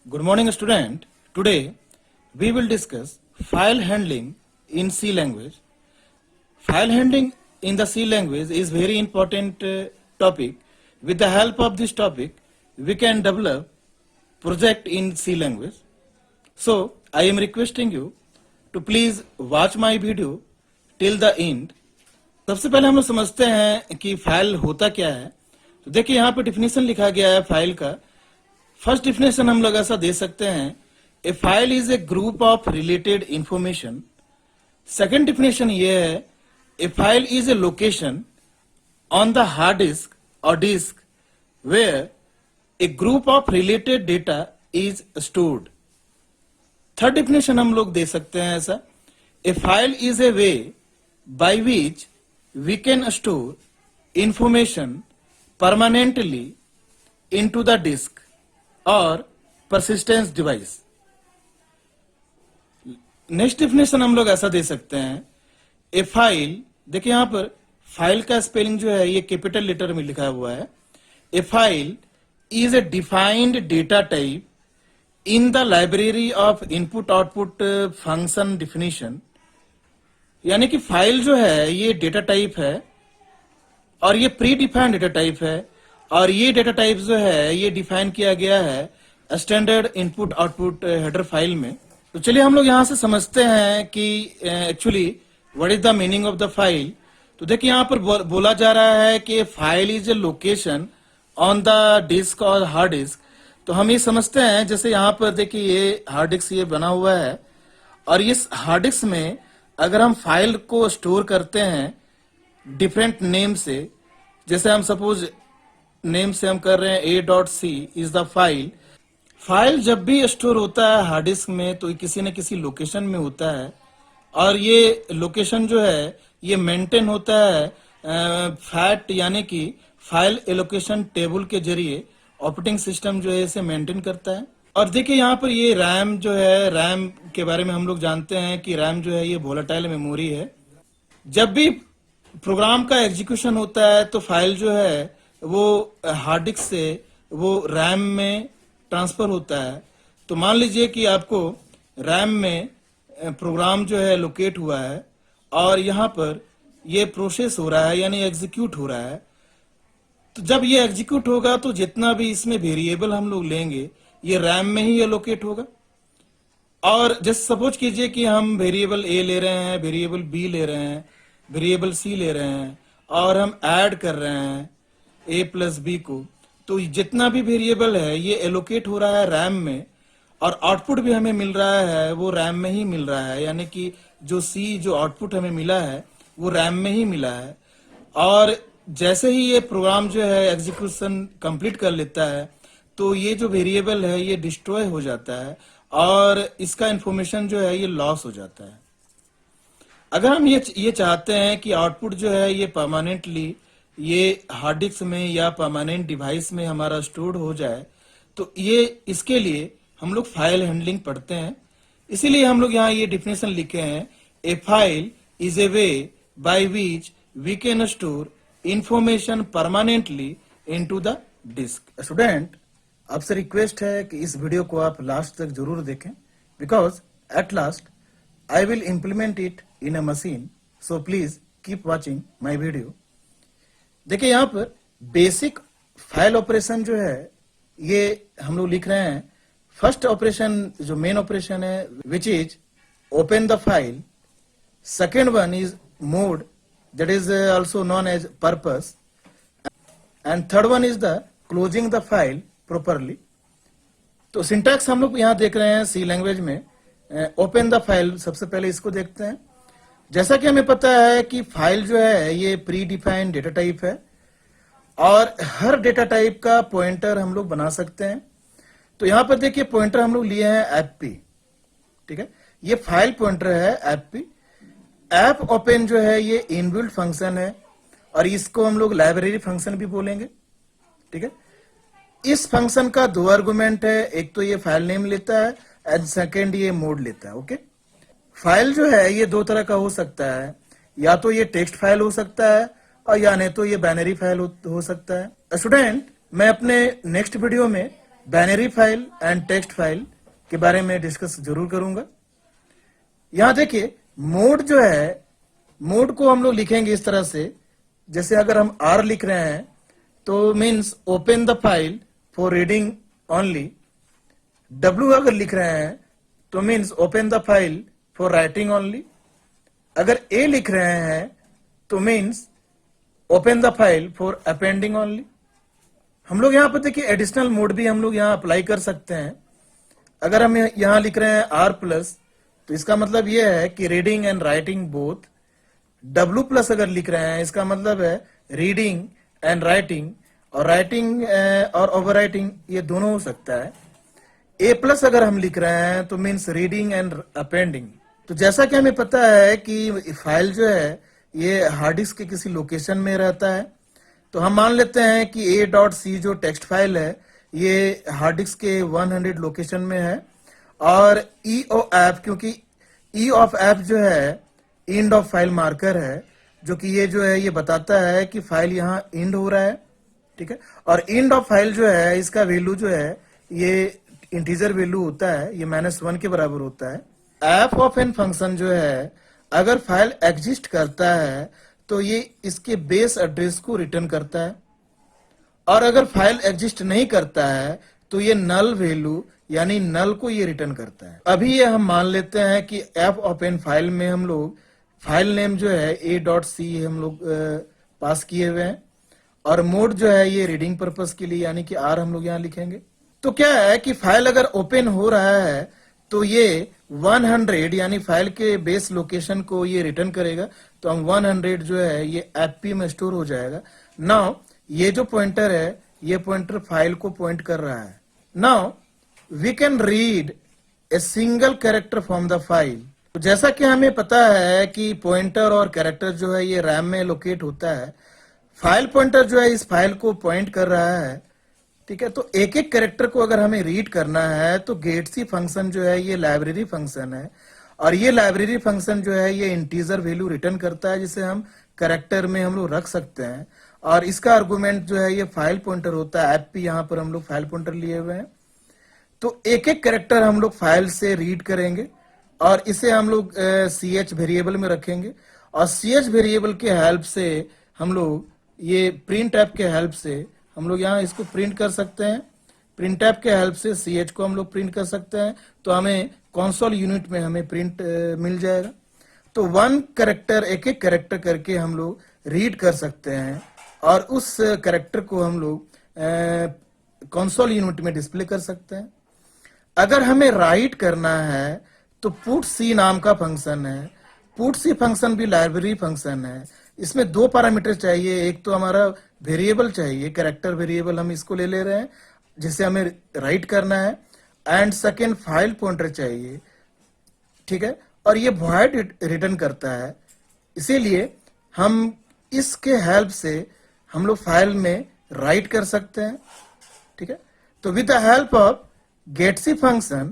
Good morning, student. Today we will discuss file handling in C language. File handling in the C language is very important topic. With the help of this topic, we can develop project in C language. So I am requesting you to please watch my video till the end. सबसे पहले हम लोग समझते हैं कि file होता क्या है. तो देखिए यहाँ पे डिफिनेशन लिखा गया है फाइल का. फर्स्ट डिफिनेशन हम लोग ऐसा दे सकते हैं, a file is a group of related information. Second definition ये है, a file is a location on the hard disk और disk where a group of related data is stored. Third definition हम लोग दे सकते हैं ऐसा, a file is a way by which we can store information permanently into the disk or persistence device. Next definition हम लोग ऐसा दे सकते हैं, ए फाइल, देखिए यहां पर फाइल का स्पेलिंग जो है ये कैपिटल लेटर में लिखा हुआ है. A file is a defined data type in the library of input output function definition. यानी कि फाइल जो है ये डेटा टाइप है और ये प्री डिफाइंड डेटा टाइप है, और ये डेटा टाइप जो है ये डिफाइन किया गया है standard input output header file में. तो चलिए हम लोग यहां से समझते हैं कि actually what is the meaning of the file. तो देखिए यहां पर बोला जा रहा है कि file is a location on the disk और हार्ड डिस्क. तो हम ये समझते हैं, जैसे यहाँ पर देखिए ये हार्ड डिस्क ये बना हुआ है, और इस हार्ड डिस्क में अगर हम फाइल को स्टोर करते हैं डिफरेंट नेम से, जैसे हम सपोज नेम से हम कर रहे हैं a.c is the file. File जब भी स्टोर होता है हार्ड डिस्क में तो किसी न किसी लोकेशन में होता है, और ये लोकेशन जो है ये मेंटेन होता है फैट यानी कि फाइल एलोकेशन टेबल के जरिए. ऑपरेटिंग सिस्टम जो है इसे मेंटेन करता है. और देखिए यहाँ पर ये रैम जो है, रैम के बारे में हम लोग जानते हैं कि रैम जो है ये वोलेटाइल मेमोरी है. जब भी प्रोग्राम का एग्जीक्यूशन होता है तो फाइल जो है वो हार्ड डिस्क से वो रैम में ट्रांसफर होता है. तो मान लीजिए कि आपको रैम में प्रोग्राम जो है लोकेट हुआ है और यहाँ पर ये प्रोसेस हो रहा है यानी एग्जीक्यूट हो रहा है. तो जब ये एग्जीक्यूट होगा तो जितना भी इसमें वेरिएबल हम लोग लेंगे ये रैम में ही एलोकेट होगा. और जैसे सपोज कीजिए कि हम वेरिएबल ए ले रहे हैं, वेरिएबल बी ले रहे हैं, वेरिएबल सी ले रहे हैं, और हम ऐड कर रहे हैं ए प्लस बी को. तो जितना भी वेरिएबल है ये एलोकेट हो रहा है रैम में, और आउटपुट भी हमें मिल रहा है वो रैम में ही मिल रहा है. यानी कि जो सी जो आउटपुट हमें मिला है वो रैम में ही मिला है. और जैसे ही ये प्रोग्राम जो है एग्जीक्यूशन कंप्लीट कर लेता है तो ये जो वेरिएबल है ये डिस्ट्रॉय हो जाता है और इसका इंफॉर्मेशन जो है ये लॉस हो जाता है. अगर हम ये चाहते हैं कि आउटपुट जो है ये परमानेंटली ये हार्ड डिस्क में या परमानेंट डिवाइस में हमारा स्टोर्ड हो जाए, तो ये इसके लिए हम लोग फाइल हैंडलिंग पढ़ते हैं. इसीलिए हम लोग यहाँ ये डिफिनेशन लिखे हैं, a file is a way by which we can store information permanently into the disk. Student, आपसे रिक्वेस्ट है कि इस वीडियो को आप लास्ट तक जरूर देखें, because at last I will implement it in a machine. So please keep watching my video. देखिए यहाँ पर बेसिक फाइल ऑपरेशन जो है ये हम लोग लिख रहे हैं. फर्स्ट ऑपरेशन जो मेन ऑपरेशन है which is open the file. Second one is mode, that is also known as purpose, and third one is the closing the file properly. तो सिंटैक्स हम लोग यहां देख रहे हैं सी लैंग्वेज में. ओपन द फाइल, सबसे पहले इसको देखते हैं. जैसा कि हमें पता है कि फाइल जो है ये प्री डिफाइंड डेटा टाइप है, और हर डेटा टाइप का पॉइंटर हम लोग बना सकते हैं. तो यहां पर देखिए पॉइंटर हम लोग लिए हैं एफपी. ठीक है, ये फाइल पॉइंटर है एफपी. ऐप ओपन जो है ये इनबिल्ट फंक्शन है, और इसको हम लोग लाइब्रेरी फंक्शन भी बोलेंगे. ठीक है, इस फंक्शन का दो आर्गुमेंट है, एक तो ये फाइल नेम लेता है एंड सेकेंड ये मोड लेता है. ओके, फाइल जो है ये दो तरह का हो सकता है, या तो ये टेक्स्ट फाइल हो सकता है और या नहीं तो ये बाइनरी फाइल हो सकता है. स्टूडेंट, मैं अपने नेक्स्ट वीडियो में binary file and text file के बारे में डिस्कस जरूर करूंगा। यहां देखिए मोड जो है, मोड को हम लोग लिखेंगे इस तरह से, जैसे अगर हम आर लिख रहे हैं तो means open the file for reading only. W अगर लिख रहे हैं तो means open the file for writing only. अगर ए लिख रहे हैं तो means open the file for appending only. हम लोग यहाँ पर देखिए एडिशनल मोड भी हम लोग यहाँ अप्लाई कर सकते हैं। अगर हम यहाँ लिख रहे हैं आर प्लस तो इसका मतलब यह है कि reading and writing both. W plus अगर लिख रहे हैं इसका मतलब है रीडिंग एंड राइटिंग, और राइटिंग और ओवर राइटिंग ये दोनों हो सकता है। ए प्लस अगर हम लिख रहे हैं तो मीन्स रीडिंग एंड अपेंडिंग। तो जैसा कि हमें पता है कि फाइल जो है ये हार्ड डिस्क के किसी लोकेशन में रहता है, तो हम मान लेते हैं कि a.c जो टेक्स्ट फाइल है ये हार्ड डिस्क के 100 लोकेशन में है। और ई ओ एफ, क्योंकि ई ऑफ एफ जो है इंड ऑफ फाइल मार्कर है, जो कि ये जो है ये बताता है कि फाइल यहाँ इंड हो रहा है, ठीक है। और इंड ऑफ फाइल जो है इसका वैल्यू जो है ये इंटीजर वैल्यू होता है, ये -1 के बराबर होता है। एफ ऑफ एन फंक्शन जो है अगर फाइल एग्जिस्ट करता है तो ये इसके बेस एड्रेस को रिटर्न करता है, और अगर फाइल एग्जिस्ट नहीं करता है तो ये नल वैल्यू यानी नल को ये रिटर्न करता है। अभी ये हम मान लेते हैं कि एफ ऑफ एन फाइल में हम लोग फाइल नेम जो है a.c हम लोग पास किए हुए हैं, और मोड जो है ये रीडिंग पर्पस के लिए यानी कि आर हम लोग यहाँ लिखेंगे। तो क्या है कि फाइल अगर ओपन हो रहा है तो ये 100 यानी फाइल के बेस लोकेशन को ये रिटर्न करेगा, तो हम 100 जो है ये एफपी में स्टोर हो जाएगा। नाउ ये जो पॉइंटर है ये पॉइंटर फाइल को पॉइंट कर रहा है। Now we can read a single character from the file. तो जैसा कि हमें पता है कि पॉइंटर और कैरेक्टर जो है ये रैम में लोकेट होता है, फाइल पॉइंटर जो है इस फाइल को पॉइंट कर रहा है, ठीक है। तो एक एक कैरेक्टर को अगर हमें रीड करना है तो गेटसी फंक्शन जो है ये लाइब्रेरी फंक्शन है, और ये लाइब्रेरी फंक्शन जो है ये इंटीजर वैल्यू रिटर्न करता है जिसे हम कैरेक्टर में हम लोग रख सकते हैं, और इसका आर्गुमेंट जो है ये फाइल पॉइंटर होता है। एफपी यहाँ पर हम लोग फाइल पॉइंटर लिए हुए हैं। तो एक एक कैरेक्टर हम लोग फाइल से रीड करेंगे और इसे हम लोग ch वेरिएबल में रखेंगे, और ch वेरिएबल के हेल्प से हम लोग ये प्रिंट ऐप के हेल्प से हम लोग यहाँ इसको प्रिंट कर सकते हैं। प्रिंट ऐप के हेल्प से ch को हम लोग प्रिंट कर सकते हैं, तो हमें कंसोल यूनिट में हमें प्रिंट मिल जाएगा। तो वन कैरेक्टर एक एक कैरेक्टर करके हम लोग रीड कर सकते हैं, और उस कैरेक्टर को हम लोग कंसोल यूनिट में डिस्प्ले कर सकते हैं। अगर हमें राइट करना है तो पुट सी नाम का फंक्शन है। पुट सी फंक्शन भी लाइब्रेरी फंक्शन है। इसमें दो पैरामीटर चाहिए, एक तो हमारा वेरिएबल चाहिए, कैरेक्टर वेरिएबल हम इसको ले रहे हैं जिसे हमें राइट करना है, एंड सेकेंड फाइल पॉइंटर चाहिए, ठीक है। और ये वॉइड रिटर्न करता है, इसीलिए हम इसके हेल्प से हम लोग फाइल में राइट कर सकते हैं, ठीक है। तो with the help of getC function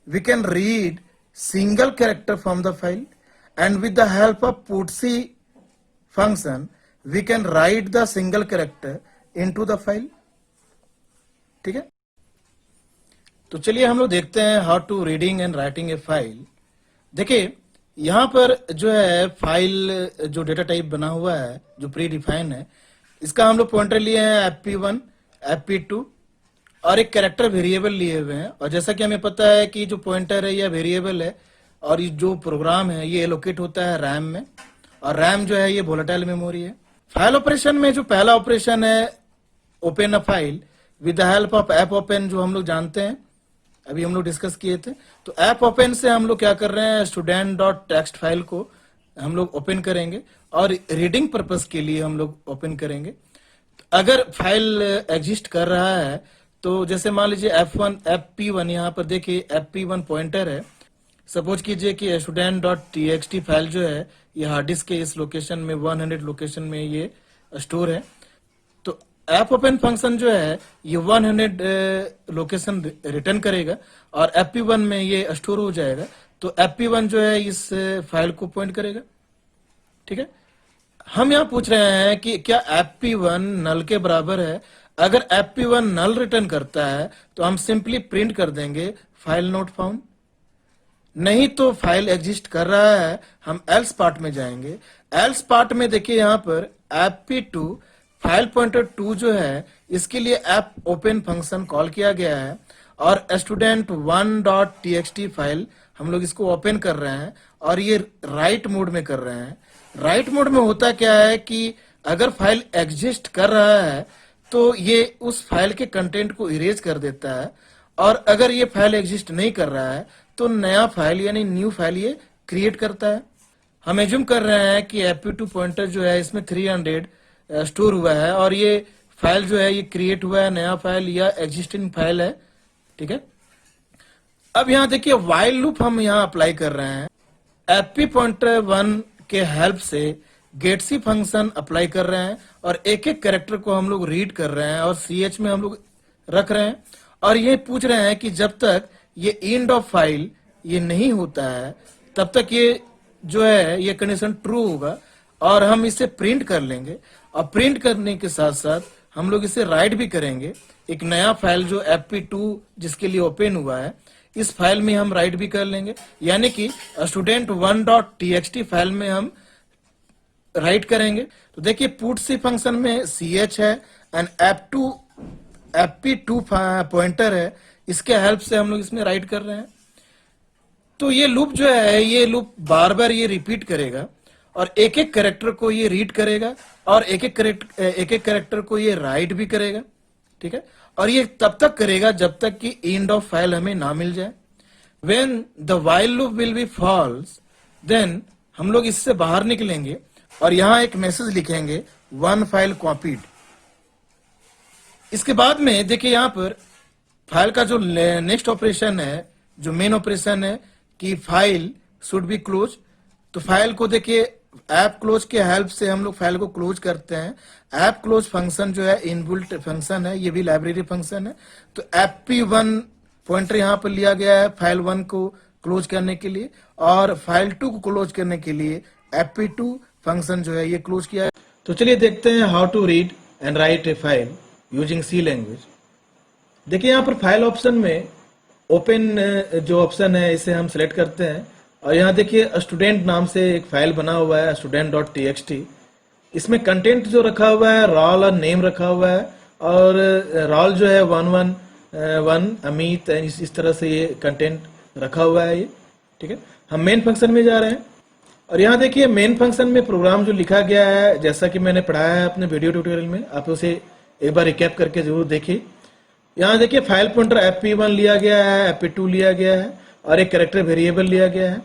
we can read single character from the file, and with the help of putC function we can write the single character into the file, ठीक है। तो चलिए हम लोग देखते हैं how to reading and writing a file. देखिए यहाँ पर जो है फाइल जो डेटा टाइप बना हुआ है जो प्री डिफाइन है, इसका हम लोग पॉइंटर लिए हैं fp1 fp2 और एक कैरेक्टर वेरिएबल लिए हुए हैं। और जैसा कि हमें पता है कि जो पॉइंटर है या वेरिएबल है और ये जो प्रोग्राम है ये एलोकेट होता है रैम में, और रैम जो है ये वोलेटाइल मेमोरी है। फाइल ऑपरेशन में जो पहला ऑपरेशन है open a file with the help of app open, जो हम लोग जानते हैं अभी हम लोग डिस्कस किए थे। तो ऐप ओपन से हम लोग क्या कर रहे हैं, student.txt फाइल को हम लोग ओपन करेंगे और रीडिंग पर्पस के लिए हम लोग ओपन करेंगे। अगर फाइल एग्जिस्ट कर रहा है तो जैसे मान लीजिए fp1 यहाँ पर देखिए fp1 पॉइंटर है। सपोज कीजिए कि student.txt फाइल जो है ये हार्ड डिस्क के इस लोकेशन में 100 लोकेशन में ये स्टोर है। तो ऐप ओपन फंक्शन जो है ये 100 लोकेशन रिटर्न करेगा और fp1 में ये स्टोर हो जाएगा। तो fp1 जो है इस फाइल को पॉइंट करेगा, ठीक है। हम यहाँ पूछ रहे हैं कि क्या fp1 नल के बराबर है। अगर fp1 नल रिटर्न करता है तो हम सिंपली प्रिंट कर देंगे फाइल नॉट फाउंड। नहीं तो फाइल एग्जिस्ट कर रहा है, हम एल्स पार्ट में जाएंगे। एल्स पार्ट में देखिए यहाँ पर fp2 फाइल पॉइंटर 2 जो है इसके लिए ऐप ओपन फंक्शन कॉल किया गया है और student1.txt फाइल हम लोग इसको ओपन कर रहे हैं और ये राइट मोड में कर रहे हैं। राइट मोड में होता क्या है कि अगर फाइल एग्जिस्ट कर रहा है तो ये उस फाइल के कंटेंट को इरेज कर देता है, और अगर ये फाइल एग्जिस्ट नहीं कर रहा है तो नया फाइल यानी न्यू फाइल ये क्रिएट करता है। हम एज्यूम कर रहे हैं कि fp2 पॉइंटर जो है इसमें 300 स्टोर हुआ है और ये फाइल जो है ये क्रिएट हुआ है, नया फाइल या एग्जिस्टिंग फाइल है, ठीक है। अब यहाँ देखिए व्हाइल लूप हम यहाँ अप्लाई कर रहे हैं। fp पॉइंटर 1 के हेल्प से getC फंक्शन अप्लाई कर रहे हैं और एक एक कैरेक्टर को हम लोग रीड कर रहे हैं और ch में हम लोग रख रहे हैं और ये पूछ रहे हैं कि जब तक ये एंड ऑफ फाइल ये नहीं होता है तब तक ये जो है ये कंडीशन ट्रू होगा और हम इसे प्रिंट कर लेंगे। और प्रिंट करने के साथ साथ हम लोग इसे राइट भी करेंगे। एक नया फाइल जो fp2 जिसके लिए ओपन हुआ है इस फाइल में हम राइट भी कर लेंगे, यानी कि student1.txt फाइल में हम राइट करेंगे। तो देखिए पुटC फंक्शन में ch है एंड fp2 पॉइंटर है, इसके हेल्प से हम लोग इसमें राइट कर रहे हैं। तो ये लूप जो है ये लूप बार बार ये रिपीट करेगा और एक एक कैरेक्टर को ये रीड करेगा और एक एक कैरेक्टर को ये राइट भी करेगा, ठीक है। और ये तब तक करेगा जब तक कि एंड ऑफ फाइल हमें ना मिल जाए। When the while loop will be false, then हम लोग इससे बाहर निकलेंगे और यहाँ एक मैसेज लिखेंगे वन फाइल कॉपीड। इसके बाद में देखिए यहाँ पर फाइल का जो नेक्स्ट ऑपरेशन है, जो मेन ऑपरेशन है कि फाइल शुड बी क्लोज। तो फाइल को देखिए ऐप क्लोज के हेल्प से हम लोग फाइल को क्लोज करते हैं। ऐप क्लोज फंक्शन जो है इनबिल्ट फंक्शन है, ये भी लाइब्रेरी फंक्शन है। तो fp1 पॉइंटर यहाँ पर लिया गया है फाइल 1 को क्लोज करने के लिए और फाइल 2 को क्लोज करने के लिए fp2 फंक्शन जो है ये क्लोज किया है। तो चलिए देखते हैं how to read and write a file using C language. देखिए यहाँ पर फाइल ऑप्शन में ओपन जो ऑप्शन है इसे हम सिलेक्ट करते हैं और यहाँ देखिए स्टूडेंट नाम से एक फाइल बना हुआ है student.txt। इसमें कंटेंट जो रखा हुआ है रोल और नेम रखा हुआ है और रोल जो है 111 अमित, इस तरह से ये कंटेंट रखा हुआ है ये, ठीक है। हम मेन फंक्शन में जा रहे हैं और यहाँ देखिए मेन फंक्शन में प्रोग्राम जो लिखा गया है जैसा कि मैंने पढ़ाया है अपने वीडियो ट्यूटोरियल में, आप उसे एक बार रिकैप करके जरूर देखिए। यहाँ देखिए फाइल पॉइंटर fp1 लिया गया है, fp2 लिया गया है और एक कैरेक्टर वेरिएबल लिया गया है।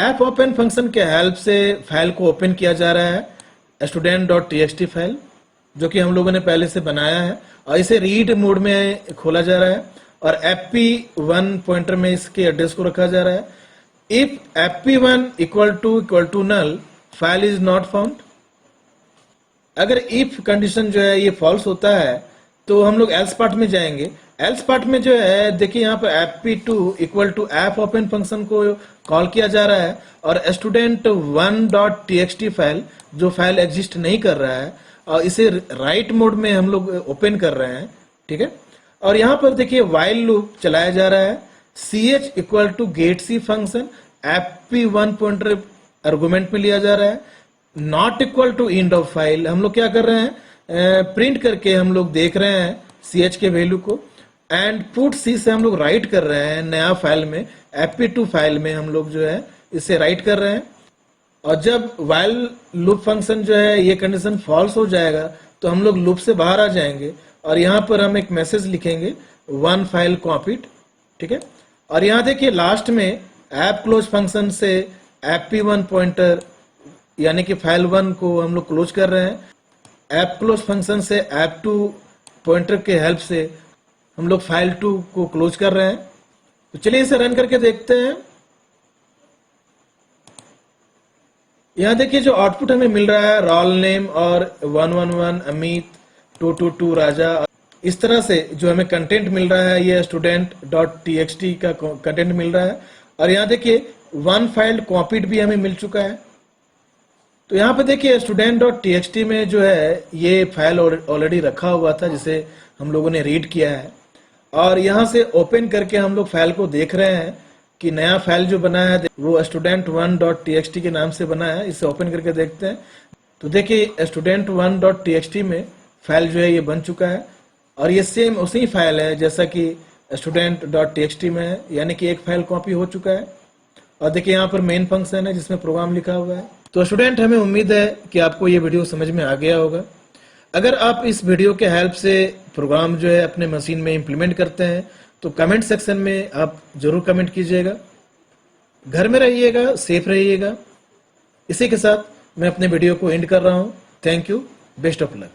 ऐप ओपन फंक्शन के हेल्प से फाइल को ओपन किया जा रहा है student.txt फाइल, जो कि हम लोगों ने पहले से बनाया है और इसे रीड मोड में खोला जा रहा है और fp1 पॉइंटर में इसके एड्रेस को रखा जा रहा है। If fp1 equal to null file is not found. अगर इफ कंडीशन जो है ये फॉल्स होता है तो हम लोग एल्स पार्ट में जाएंगे। एल्स पार्ट में जो है देखिए यहाँ पर fp2 equal to app open function को कॉल किया जा रहा है और student1.txt फाइल जो फाइल एग्जिस्ट नहीं कर रहा है और इसे राइट मोड में हम लोग ओपन कर रहे हैं, ठीक है। और यहाँ पर देखिए व्हाइल लूप चलाया जा रहा है। ch equal to getC function fp1 pointer argument में लिया जा रहा है। Not equal to end of file हम लोग क्या कर रहे हैं, प्रिंट करके हम लोग देख रहे हैं ch के वैल्यू को एंड पुटC से हम लोग राइट कर रहे हैं नया फाइल में fp2 फाइल में हम लोग जो है इसे राइट कर रहे हैं। और जब व्हाइल लूप फंक्शन जो है ये कंडीशन फॉल्स हो जाएगा तो हम लोग लूप से बाहर आ जाएंगे और यहाँ पर हम एक मैसेज लिखेंगे वन फाइल कॉपीड, ठीक है। और यहाँ देखिए लास्ट में ऐप क्लोज फंक्शन से fp1 पॉइंटर यानी कि फाइल 1 को हम लोग क्लोज कर रहे हैं। ऐप क्लोज फंक्शन से fp2 पॉइंटर के हेल्प से हम लोग फाइल 2 को क्लोज कर रहे हैं। तो चलिए इसे रन करके देखते हैं। यहाँ देखिए जो आउटपुट हमें मिल रहा है रोल नेम और 111 अमित, 222 राजा, इस तरह से जो हमें कंटेंट मिल रहा है ये student.txt का कंटेंट मिल रहा है। और यहाँ देखिए वन फाइल कॉपीड भी हमें मिल चुका है। तो यहाँ पे देखिए student.txt में जो है ये फाइल ऑलरेडी रखा हुआ था जिसे हम लोगों ने रीड किया है और यहाँ से ओपन करके हम लोग फाइल को देख रहे हैं कि नया फाइल जो बना है वो student1.txt के नाम से बना है। इसे ओपन करके देखते हैं तो देखिए student1.txt में फाइल जो है ये बन चुका है और ये सेम उसी फाइल है जैसा कि student.txt में है, यानी कि एक फाइल कॉपी हो चुका है। और देखिए यहाँ पर मेन फंक्शन है जिसमें प्रोग्राम लिखा हुआ है। तो स्टूडेंट, हमें उम्मीद है कि आपको ये वीडियो समझ में आ गया होगा। अगर आप इस वीडियो के हेल्प से प्रोग्राम जो है अपने मशीन में इंप्लीमेंट करते हैं तो कमेंट सेक्शन में आप जरूर कमेंट कीजिएगा। घर में रहिएगा, सेफ रहिएगा। इसी के साथ मैं अपने वीडियो को एंड कर रहा हूँ। Thank you, best of luck.